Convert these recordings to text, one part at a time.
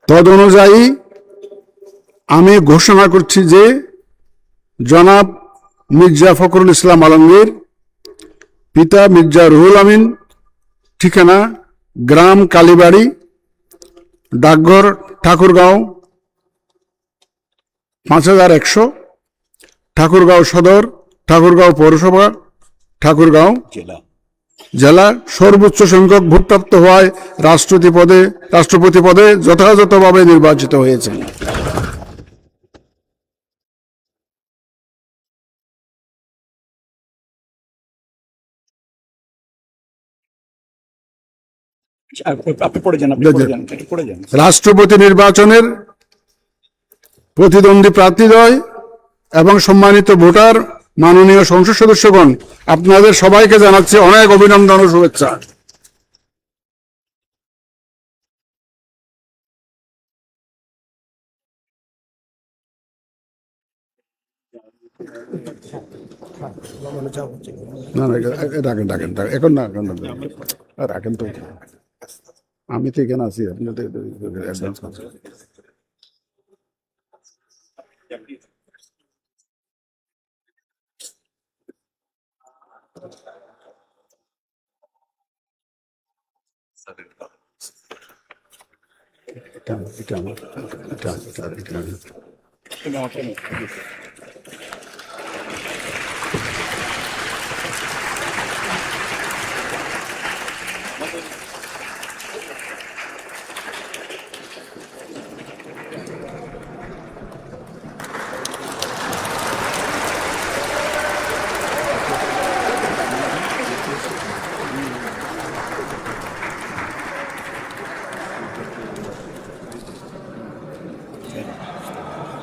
তদ অনুযায়ী আমি ঘোষণা করছি যে জনাব মির্জা ফখরুল ইসলাম আলমগীর, পিতা মির্জা রুহুল আমিন, ঠিকানা গ্রাম কালীবাড়ি, ডাকঘর ঠাকুরগাঁও 5100, ঠাকুরগাঁও সদর, ঠাকুরগাঁও পৌরসভা, ঠাকুরগাঁও জেলা, সর্বোচ্চ সংখ্যক ভোটপ্রাপ্ত হওয়ায় রাষ্ট্রপতি পদে যথাযথভাবে নির্বাচিত হয়েছেন। রাষ্ট্রপতি নির্বাচনের প্রতিদ্বন্দ্বী প্রার্থীদ্বয় এবং সম্মানিত ভোটার, মাননীয় সংসদ সদস্যগণ, আপনাদের সবাইকে জানাচ্ছি অনেক অভিনন্দন ও শুভেচ্ছা। এখন না রাখেন তো, আমি তো এখানে আছি, আপনি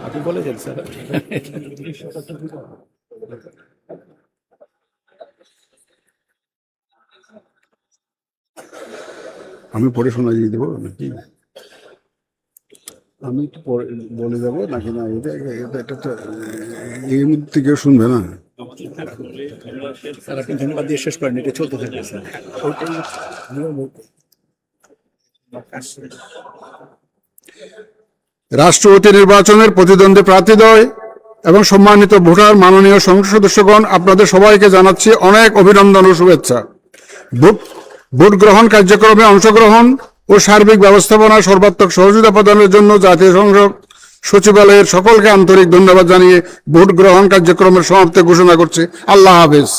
আপনি বলেছেন স্যার। আমি পরে শোনা দিয়ে দেবো নাকি? আমি একটু পরে বলে যাবো নাকি? না, এটা তো এই মুহূর্তে কেউ শুনবে না। স্যার আপনি ধন্যবাদ দিয়ে শেষ করেন, এটা চলতে থাকবে স্যার। রাষ্ট্রপতি নির্বাচনের প্রতিদ্বন্দ্বী প্রার্থীদ্বয় এবং সম্মানিত ভোটার, মাননীয় সংসদ সদস্যগণ, আপনাদের সবাইকে জানাচ্ছি অনেক অভিনন্দন ও শুভেচ্ছা। ভোট গ্রহণ কার্যক্রমে অংশগ্রহণ ও সার্বিক ব্যবস্থাপনা সর্বাত্মক সহযোগিতা প্রদানের জন্য জাতীয় সংসদ সচিবালয়ের সকলকে আন্তরিক ধন্যবাদ জানিয়ে ভোট গ্রহণ কার্যক্রমের সমাপ্তি ঘোষণা করছি। আল্লাহ হাফেজ।